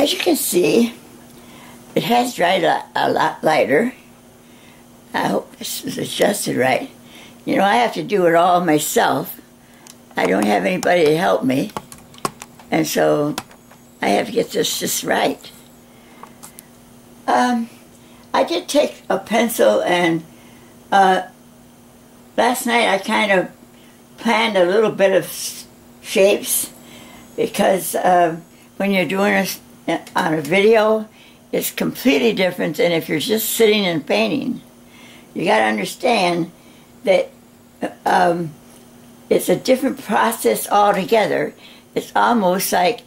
As you can see, it has dried a lot lighter. I hope this is adjusted right. You know, I have to do it all myself. I don't have anybody to help me. And so I have to get this just right. I did take a pencil and last night I kind of planned a little bit of shapes because when you're doing this on a video, it's completely different than if you're just sitting and painting. You got to understand that it's a different process altogether. It's almost like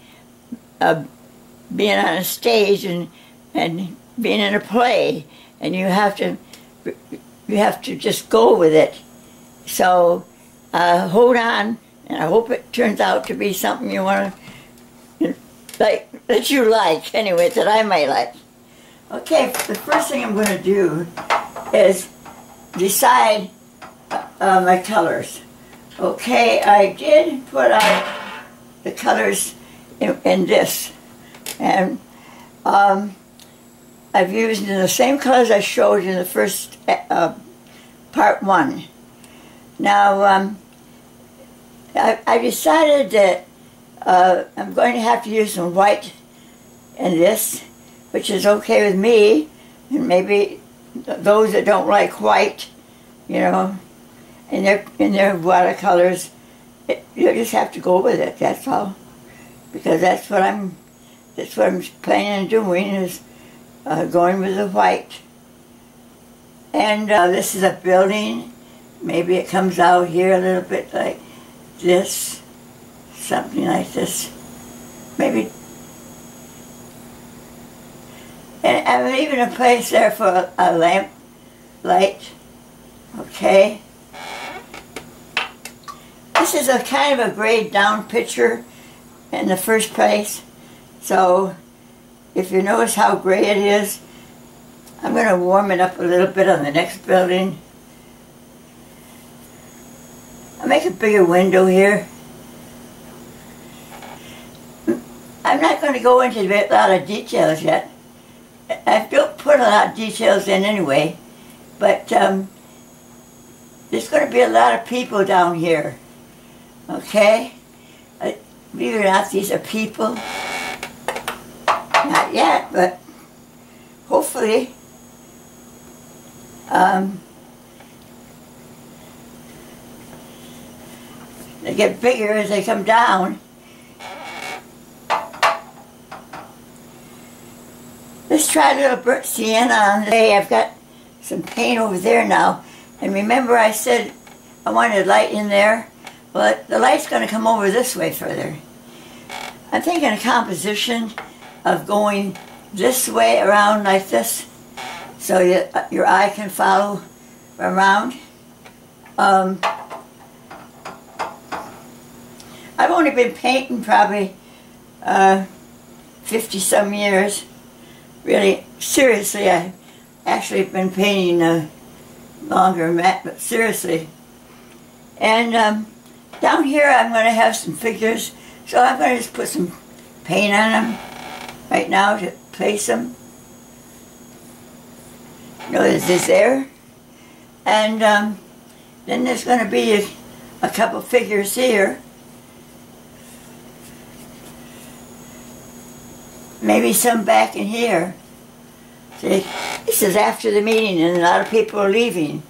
being on a stage and being in a play, and you have to just go with it. So hold on, and I hope it turns out to be something you want to that you like anyway, that I might like. Okay, the first thing I'm going to do is decide my colors. Okay, I did put out the colors in this, and I've used the same colors I showed you in the first part 1. Now I decided that I'm going to have to use some white in this, which is okay with me, and maybe those that don't like white, you know, in their watercolors, you just have to go with it. That's all, because that's what I'm planning on doing, is going with the white. And this is a building. Maybe it comes out here a little bit like this, something like this, maybe. And I'm leaving a place there for a lamp light. Okay. This is a kind of a grayed down picture in the first place. So if you notice how gray it is, I'm going to warm it up a little bit on the next building. I'll make a bigger window here. I'm not going to go into a lot of details yet. I don't put a lot of details in anyway, but there's going to be a lot of people down here. Okay? Believe it or not, these are people. Not yet, but hopefully. They get bigger as they come down. Let's try a little burnt sienna on the day. I've got some paint over there now. And remember I said I wanted light in there? Well, the light's going to come over this way further. I'm thinking a composition of going this way around like this, so your eye can follow around. I've only been painting probably 50-some years. Really, seriously, I've actually been painting longer than that, but seriously. And down here I'm going to have some figures, so I'm going to just put some paint on them right now to place them. Notice this there. And then there's going to be a couple figures here. Maybe some back in here. See, this is after the meeting and a lot of people are leaving.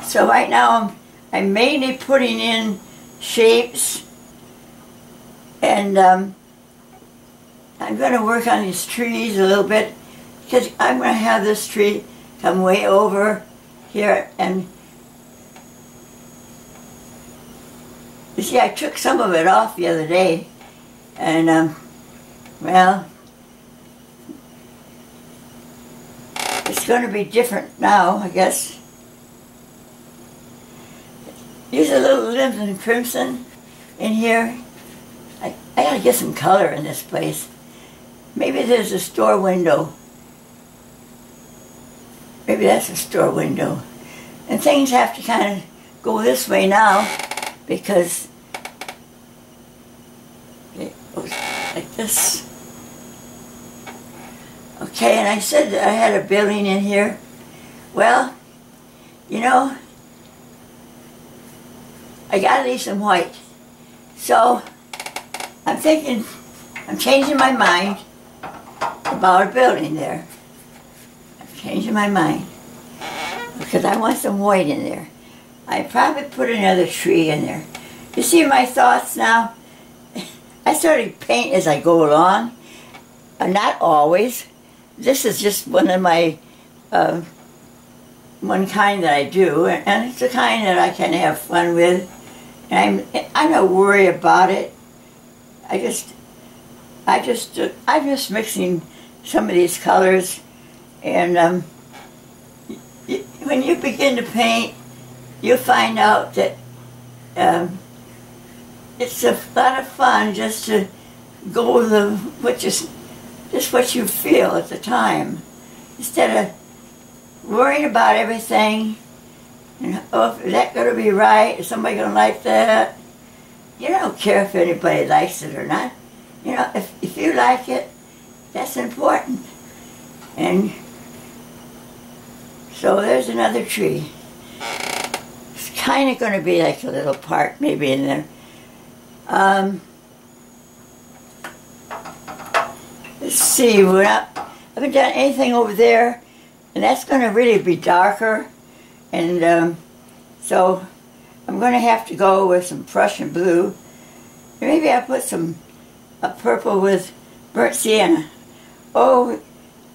So right now I'm mainly putting in shapes, and I'm going to work on these trees a little bit, because I'm going to have this tree come way over here. And you see, I took some of it off the other day, and well, it's going to be different now, I guess. Use a little lemon crimson in here. I gotta get some color in this place. Maybe there's a store window. Maybe that's a store window. And things have to kind of go this way now, because Okay, and I said that I had a building in here. Well, you know, I gotta leave some white. So, I'm thinking, I'm changing my mind about a building there. I'm changing my mind. Because I want some white in there. I probably put another tree in there. You see my thoughts now? I started to paint as I go along. Not always. This is just one of my, one kind that I do, and it's the kind that I can have fun with. And I'm not worried about it. I'm just mixing some of these colors, and when you begin to paint, you'll find out that it's a lot of fun just to go with just what you feel at the time, instead of worrying about everything. And, oh, is that going to be right? Is somebody going to like that? You don't care if anybody likes it or not. You know, if you like it, that's important. And so there's another tree. It's kind of going to be like a little park maybe in there. Let's see, I haven't done anything over there, and that's going to really be darker. And so I'm going to have to go with some Prussian blue. And maybe I'll put some purple with burnt sienna. Oh,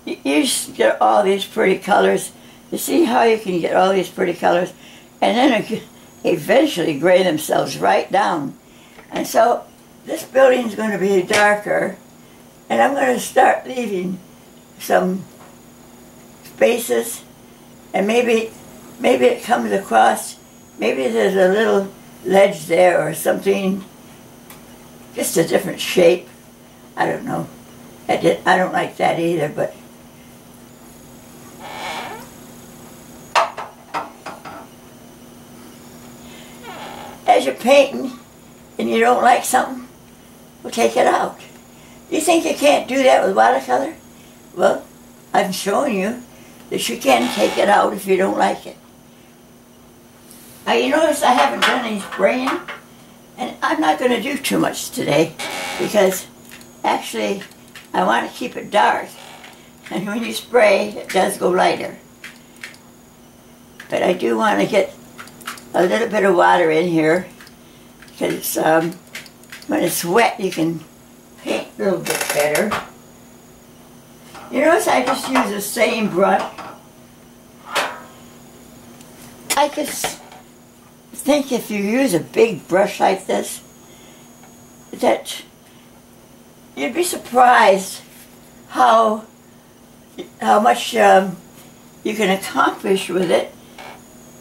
you just get all these pretty colors. You see how you can get all these pretty colors, and then eventually gray themselves right down. And so this building is going to be darker, and I'm going to start leaving some spaces, and maybe it comes across, maybe there's a little ledge there or something, just a different shape. I don't know. I don't like that either, but as you're painting and you don't like something, well, take it out. You think you can't do that with watercolor? Well, I'm showing you that you can take it out if you don't like it. Now you notice I haven't done any spraying, and I'm not going to do too much today because actually I want to keep it dark, and when you spray it does go lighter. But I do want to get a little bit of water in here because when it's wet you can paint a little bit better. You notice I just use the same brush. I just think if you use a big brush like this, that you'd be surprised how much you can accomplish with it,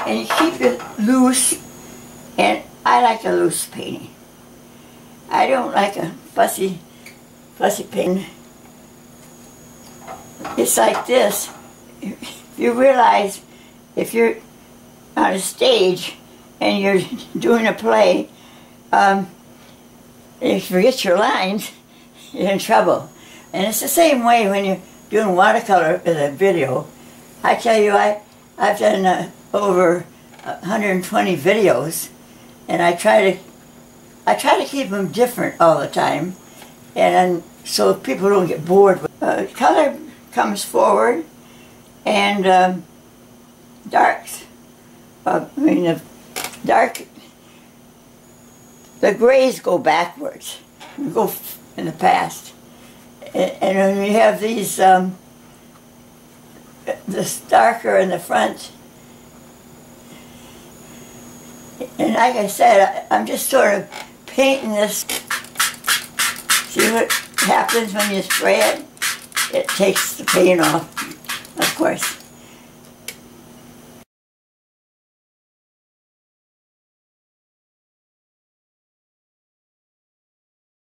and you keep it loose. And I like a loose painting. I don't like a fussy painting. It's like this. You realize if you're on a stage and you're doing a play, if you forget your lines, you're in trouble. And it's the same way when you're doing watercolor as a video. I tell you, I've done over 120 videos, and I try to keep them different all the time, and so people don't get bored. Color comes forward, and darks. The grays go backwards, go in the past, and when you have these, this darker in the front. And like I said, I'm just sort of painting this. See what happens when you spray it? It takes the paint off, of course.